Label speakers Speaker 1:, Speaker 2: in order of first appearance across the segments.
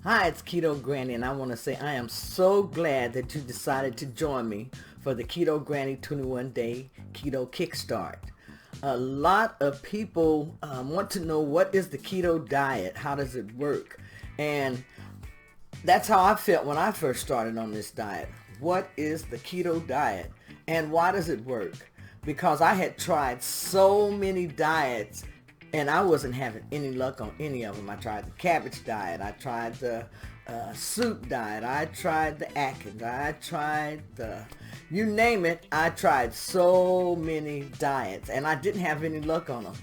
Speaker 1: Hi, it's Keto Granny, and I want to say I am so glad that you decided to join me for the Keto Granny 21-day Keto Kickstart. A lot of people want to know, what is the keto diet? How does it work? And that's how I felt when I first started on this diet. What is the keto diet and why does it work? Because I had tried so many diets and I wasn't having any luck on any of them. I tried the cabbage diet. I tried the soup diet. I tried the Atkins. I tried the, you name it. I tried so many diets and I didn't have any luck on them.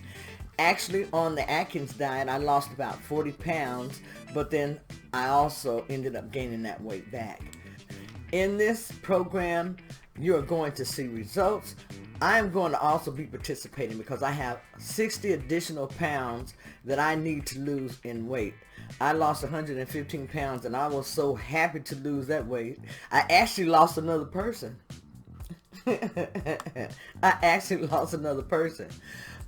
Speaker 1: Actually, on the Atkins diet, I lost about 40 pounds, but then I also ended up gaining that weight back. In this program, you're going to see results. I'm going to also be participating because I have 60 additional pounds that I need to lose in weight. I lost 115 pounds and I was so happy to lose that weight. I actually lost another person. I actually lost another person.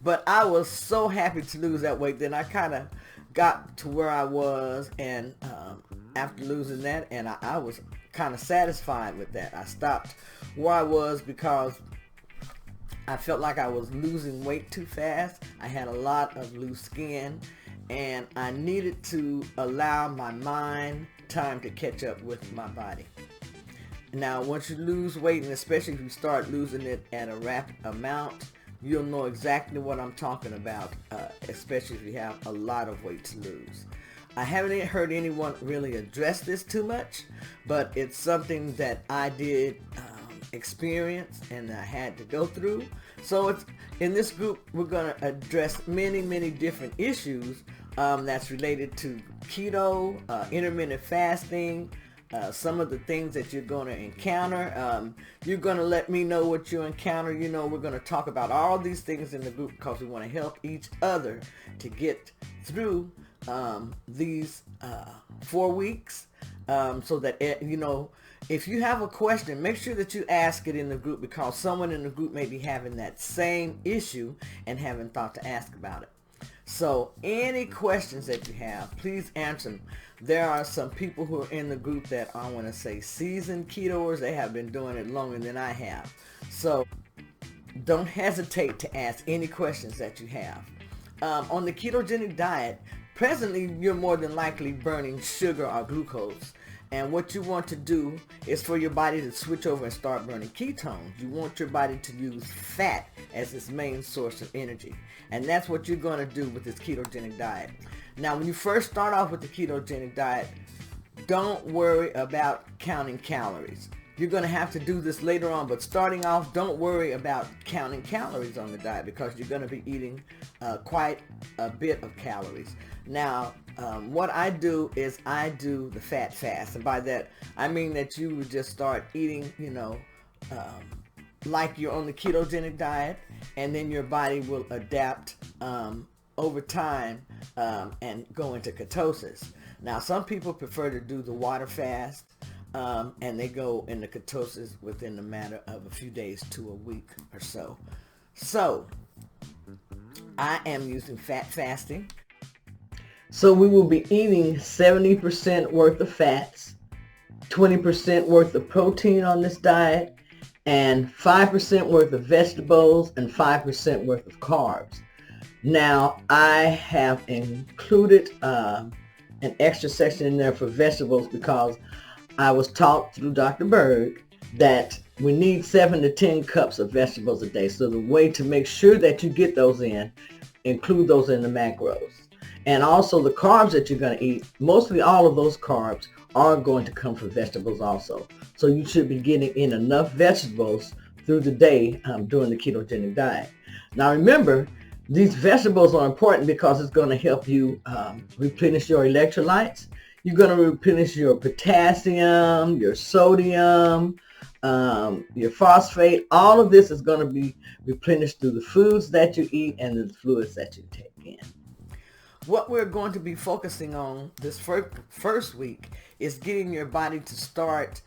Speaker 1: But I was so happy to lose that weight. Then I kind of got to where I was, and after losing that, and I was kind of satisfied with that. I stopped where I was because I felt like I was losing weight too fast. I had a lot of loose skin, and I needed to allow my mind time to catch up with my body. Now, once you lose weight, and especially if you start losing it at a rapid amount, you'll know exactly what I'm talking about, especially if you have a lot of weight to lose. I haven't heard anyone really address this too much, but it's something that I did experience and I had to go through. So it's in this group, we're going to address many different issues that's related to keto, intermittent fasting, some of the things that you're going to encounter. You're going to let me know what you encounter. You know, we're going to talk about all these things in the group because we want to help each other to get through these 4 weeks, so that, you know, if you have a question, make sure that you ask it in the group because someone in the group may be having that same issue and haven't thought to ask about it. So any questions that you have, please answer them. There are some people who are in the group that I want to say seasoned ketoers. They have been doing it longer than I have. So don't hesitate to ask any questions that you have. On the ketogenic diet, presently you're more than likely burning sugar or glucose. And what you want to do is for your body to switch over and start burning ketones. You want your body to use fat as its main source of energy. And that's what you're going to do with this ketogenic diet. Now, when you first start off with the ketogenic diet, don't worry about counting calories. You're going to have to do this later on, but starting off, don't worry about counting calories on the diet because you're going to be eating quite a bit of calories. Now, what I do is I do the fat fast, and by that I mean that you would just start eating, you know, like you're on the ketogenic diet, and then your body will adapt over time and go into ketosis. Now, some people prefer to do the water fast, and they go into ketosis within a matter of a few days to a week or so. So, I am using fat fasting. So we will be eating 70% worth of fats, 20% worth of protein on this diet, and 5% worth of vegetables and 5% worth of carbs. Now, I have included an extra section in there for vegetables because I was taught through Dr. Berg that we need 7 to 10 cups of vegetables a day. So the way to make sure that you get those in, include those in the macros. And also the carbs that you're going to eat, mostly all of those carbs are going to come from vegetables also. So you should be getting in enough vegetables through the day during the ketogenic diet. Now remember, these vegetables are important because it's going to help you replenish your electrolytes. You're going to replenish your potassium, your sodium, your phosphate. All of this is going to be replenished through the foods that you eat and the fluids that you take in. What we're going to be focusing on this first week is getting your body to start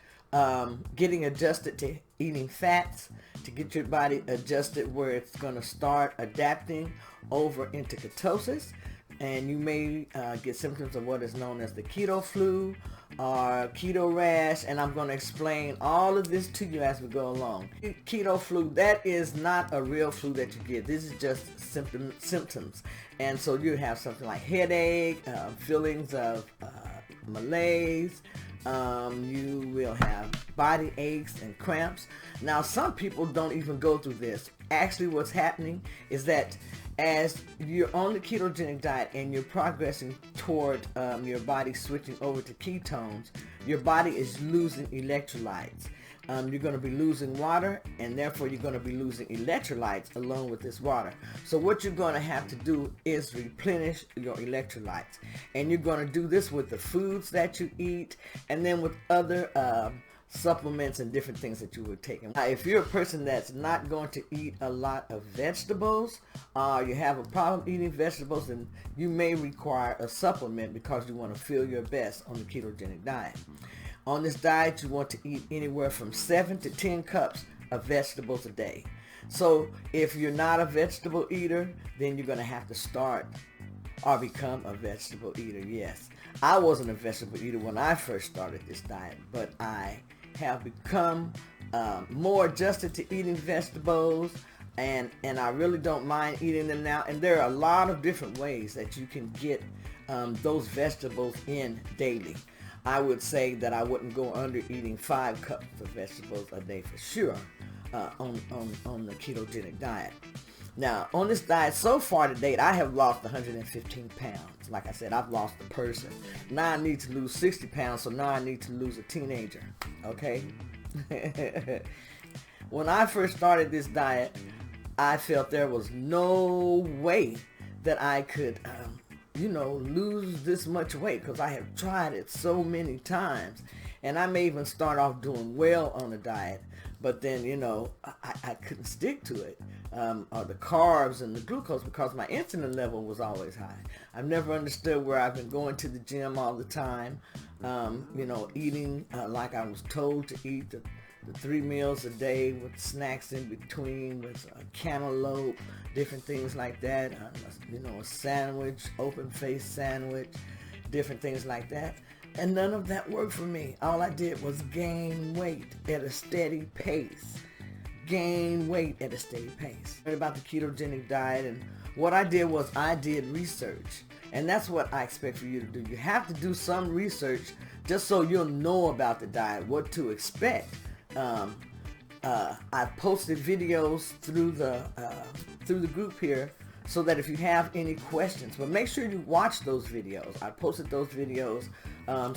Speaker 1: getting adjusted to eating fats, to get your body adjusted where it's going to start adapting over into ketosis. and you may get symptoms of what is known as the keto flu or keto rash, and I'm going to explain all of this to you as we go along. Keto flu, that is not a real flu that you get. This is just symptoms. And so you have something like headache, feelings of malaise, you will have body aches and cramps. Now, some people don't even go through this. Actually, what's happening is that as you're on the ketogenic diet and you're progressing toward your body switching over to ketones, your body is losing electrolytes. You're going to be losing water, and therefore you're going to be losing electrolytes along with this water. So what you're going to have to do is replenish your electrolytes. And you're going to do this with the foods that you eat, and then with other supplements and different things that you would take. Now, if you're a person that's not going to eat a lot of vegetables, you have a problem eating vegetables, then you may require a supplement because you want to feel your best on the ketogenic diet. On this diet, you want to eat anywhere from 7 to 10 cups of vegetables a day. So if you're not a vegetable eater, then you're going to have to start or become a vegetable eater. Yes, I wasn't a vegetable eater when I first started this diet, but I have become more adjusted to eating vegetables, and I really don't mind eating them now. And there are a lot of different ways that you can get those vegetables in daily. I would say that I wouldn't go under eating 5 cups of vegetables a day for sure on the ketogenic diet. Now, on this diet so far to date, I have lost 115 pounds. Like I said, I've lost a person. Now I need to lose 60 pounds, so now I need to lose a teenager, okay? When I first started this diet, I felt there was no way that I could lose this much weight, because I have tried it so many times, and I may even start off doing well on the diet, but then I couldn't stick to it, or the carbs and the glucose, because my insulin level was always high. I've never understood where I've been going to the gym all the time, eating like I was told to eat, the 3 meals a day with snacks in between, with a cantaloupe, different things like that, a sandwich, open-faced sandwich, different things like that. And none of that worked for me. All I did was gain weight at a steady pace. Gain weight at a steady pace. About the ketogenic diet, and what I did was I did research. And that's what I expect for you to do. You have to do some research just so you'll know about the diet, what to expect. I posted videos through the group here, so that if you have any questions, but make sure you watch those videos. I posted those videos.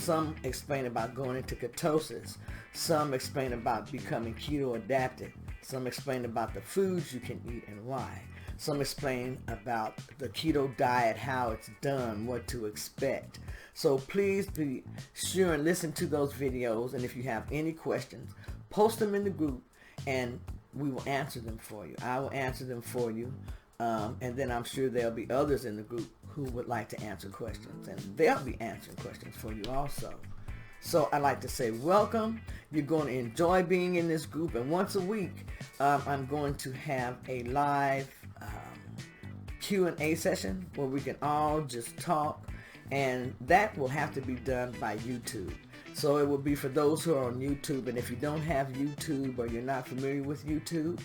Speaker 1: Some explain about going into ketosis. Some explain about becoming keto adapted. Some explain about the foods you can eat and why. Some explain about the keto diet, how it's done, what to expect. So please be sure and listen to those videos, and if you have any questions, post them in the group, and we will answer them for you. I will answer them for you, and then I'm sure there'll be others in the group who would like to answer questions, and they'll be answering questions for you also. So I'd like to say welcome. You're going to enjoy being in this group, and once a week I'm going to have a live Q&A session where we can all just talk, and that will have to be done by YouTube. So it will be for those who are on YouTube, and if you don't have YouTube or you're not familiar with YouTube,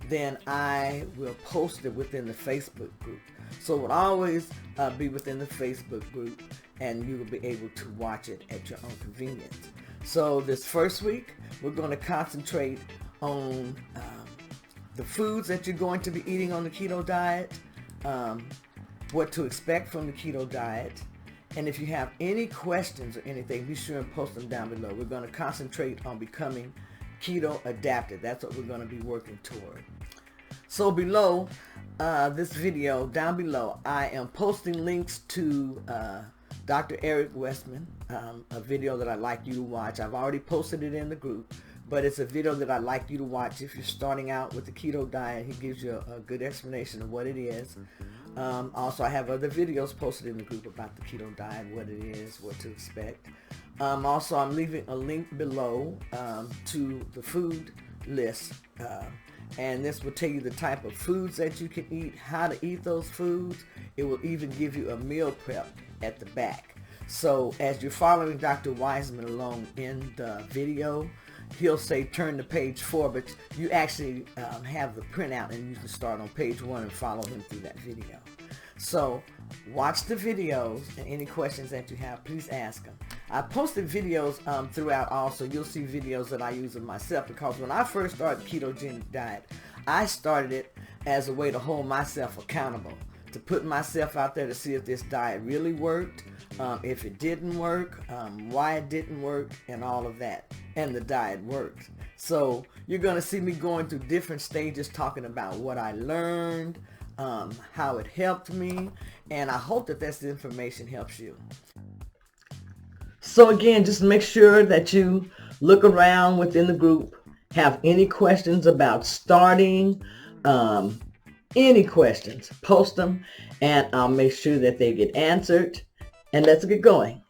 Speaker 1: then I will post it within the Facebook group. So it will always be within the Facebook group, and you will be able to watch it at your own convenience. So this first week, we're going to concentrate on the foods that you're going to be eating on the keto diet, what to expect from the keto diet. And if you have any questions or anything, be sure and post them down below. We're going to concentrate on becoming keto adapted. That's what we're going to be working toward. So below this video, down below, I am posting links to Dr. Eric Wiseman, a video that I'd like you to watch. I've already posted it in the group, but it's a video that I'd like you to watch if you're starting out with the keto diet. He gives you a good explanation of what it is. Also, I have other videos posted in the group about the keto diet, what it is, what to expect. Also, I'm leaving a link below to the food list and this will tell you the type of foods that you can eat, how to eat those foods. It will even give you a meal prep at the back. So as you're following Dr. Wiseman along in the video, he'll say turn to page 4, but you actually have the printout and you can start on page 1 and follow him through that video. So watch the videos, and any questions that you have, please ask them. I posted videos throughout also. You'll see videos that I use of myself, because when I first started the ketogenic diet, I started it as a way to hold myself accountable, to put myself out there to see if this diet really worked, if it didn't work, why it didn't work, and all of that. And the diet worked. So you're going to see me going through different stages, talking about what I learned, how it helped me, and I hope that this information helps you. So again, just make sure that you look around within the group, have any questions about starting, any questions, post them, and I'll make sure that they get answered, and let's get going.